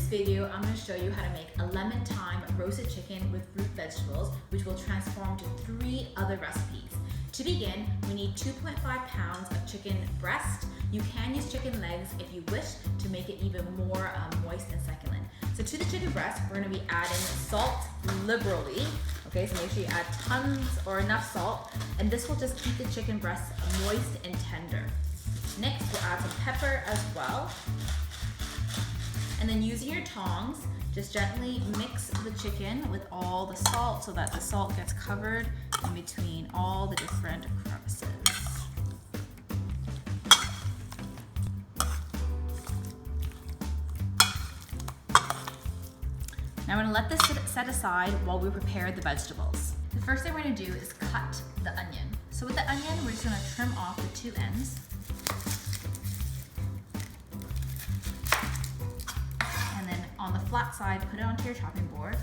video, I'm going to show you how to make a lemon thyme roasted chicken with root vegetables, which will transform to 3 other recipes. To begin, we need 2.5 pounds of chicken breast. You can use chicken legs if you wish to make it even more moist and succulent. So to the chicken breast, we're going to be adding salt liberally. Okay, so make sure you add tons or enough salt, and this will just keep the chicken breast moist and tender. Next, we'll add some pepper as well. And then using your tongs, just gently mix the chicken with all the salt so that the salt gets covered in between all the different crevices. Now I'm going to let this set aside while we prepare the vegetables. The first thing we're going to do is cut the onion. So with the onion, we're just going to trim off the 2 ends. On the flat side, put it onto your chopping board,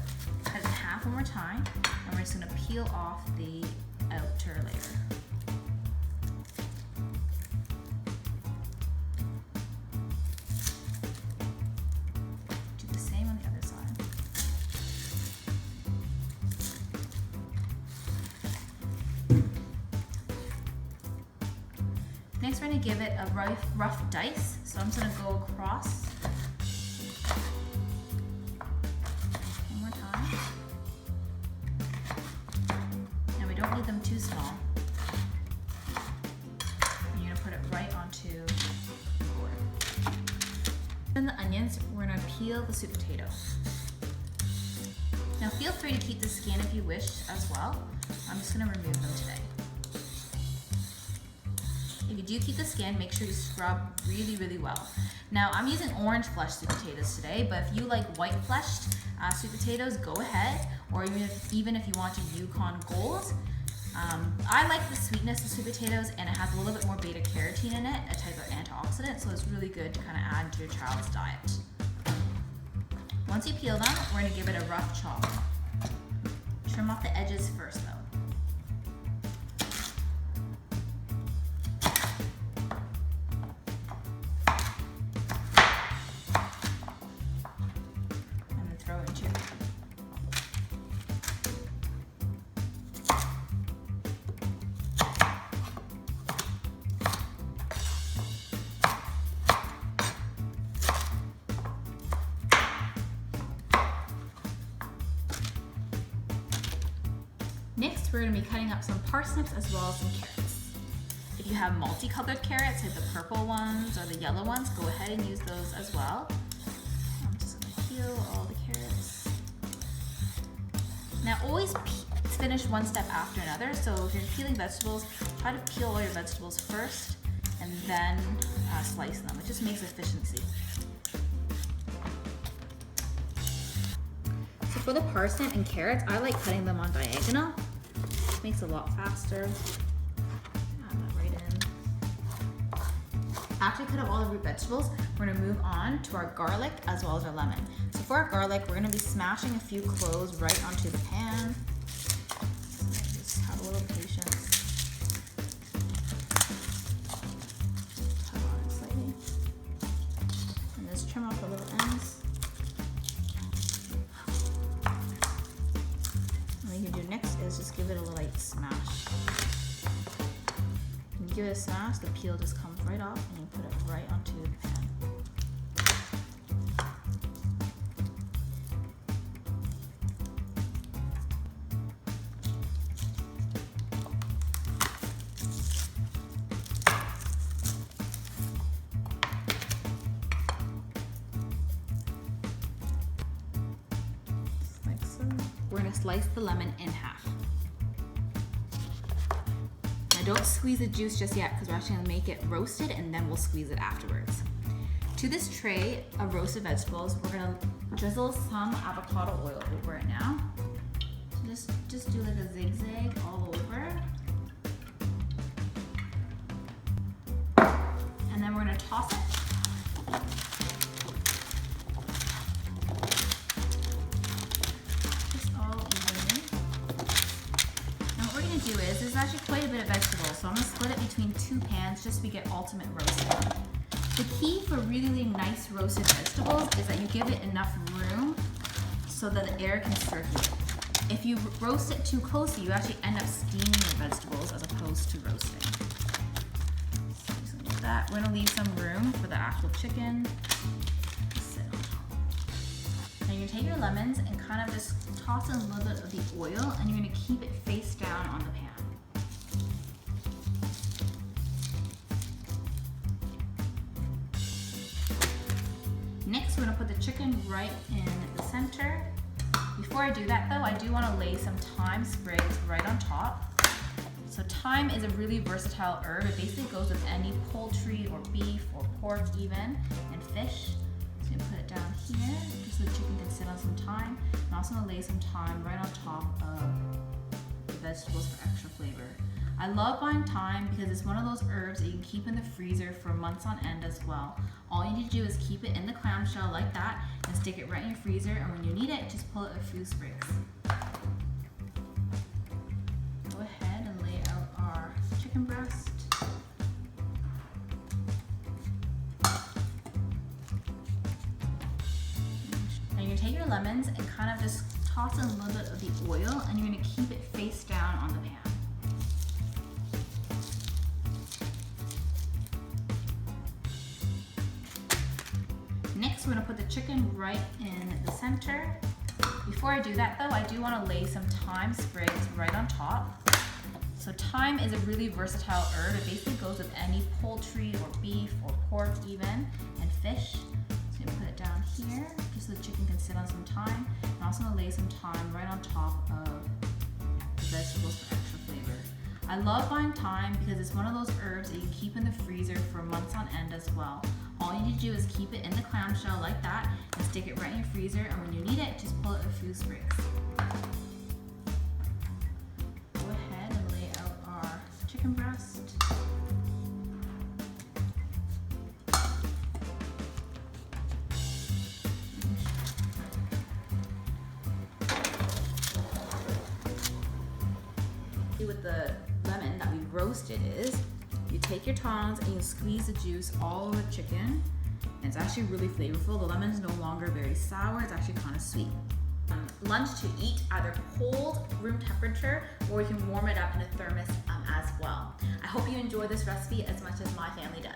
cut it in half one more time, and we're just going to peel off the outer layer. Do the same on the other side. Next, we're going to give it a rough dice, so I'm just going to go across. Don't need them too small. And you're gonna put it right onto the board. Then the onions, we're gonna peel the sweet potato. Now feel free to keep the skin if you wish as well. I'm just gonna remove them today. If you do keep the skin, make sure you scrub really well. Now I'm using orange fleshed sweet potatoes today, but if you like white fleshed sweet potatoes, go ahead. Or even if you want to Yukon Gold. I like the sweetness of sweet potatoes, and it has a little bit more beta carotene in it, a type of antioxidant, so it's really good to kind of add to your child's diet. Once you peel them, we're going to give it a rough chop. Trim off the edges first though. And then throw it into your pan. Next, we're going to be cutting up some parsnips as well as some carrots. If you have multicolored carrots, like the purple ones or the yellow ones, go ahead and use those as well. I'm just going to peel all the carrots. Now always finish one step after another, so if you're peeling vegetables, try to peel all your vegetables first and then slice them. It just makes efficiency. So for the parsnip and carrots, I like cutting them on diagonal. It makes it a lot faster. Add that right in. After you cut up all the root vegetables, we're gonna move on to our garlic as well as our lemon. So for our garlic, we're gonna be smashing a few cloves right onto the pan. So just have a little patience. Tug on it slightly. And just trim off the little ends. What you can do next is just give it a light smash. When you give it a smash, the peel just comes right off and you put it right onto the pan. We're going to slice the lemon in half. Now don't squeeze the juice just yet because we're actually going to make it roasted and then we'll squeeze it afterwards. To this tray of roasted vegetables, we're going to drizzle some avocado oil over it now. So just do like a zigzag all over. And then we're going to toss it. Do is there's actually quite a bit of vegetables, so I'm going to split it between 2 pans just so we get ultimate roasting. The key for really nice roasted vegetables is that you give it enough room so that the air can circulate. If you roast it too closely, you actually end up steaming your vegetables as opposed to roasting. So just like that. We're gonna leave some room for the actual chicken to sit on top. Now you're gonna take your lemons and kind of just toss in a little bit of the oil, and you're gonna keep it face down on the pan. Next, we're gonna put the chicken right in the center. Before I do that though, I do wanna lay some thyme sprigs right on top. So thyme is a really versatile herb. It basically goes with any poultry or beef or pork even, and fish. So I'm gonna put it down here, just so the chicken can sit on some thyme. I'm also gonna lay some thyme right on top of the vegetables for extra flavor. I love buying thyme because it's one of those herbs that you can keep in the freezer for months on end as well. All you need to do is keep it in the clamshell like that and stick it right in your freezer, and when you need it, just pull it a few sprigs. Go ahead and lay out our chicken breast. Now you're gonna take your lemons and kind of just toss in a little bit of the oil, and you're gonna keep it face down on the pan. Next, we're gonna put the chicken right in the center. Before I do that though, I do wanna lay some thyme sprigs right on top. So thyme is a really versatile herb. It basically goes with any poultry or beef or pork even, and fish. So I'm gonna put it down here, just so the chicken can sit on some thyme. And also gonna lay some thyme right on top of the vegetables for extra flavor. I love buying thyme because it's one of those herbs that you can keep in the freezer for months on end as well. All you need to do is keep it in the clamshell like that and stick it right in your freezer, and when you need it, just pull it a few sprigs. Go ahead and lay out our chicken breast. With the lemon that we roasted is, you take your tongs and you squeeze the juice all over the chicken, and it's actually really flavorful. The lemon is no longer very sour, it's actually kind of sweet. Lunch to eat either cold, room temperature, or you can warm it up in a thermos as well. I hope you enjoy this recipe as much as my family does.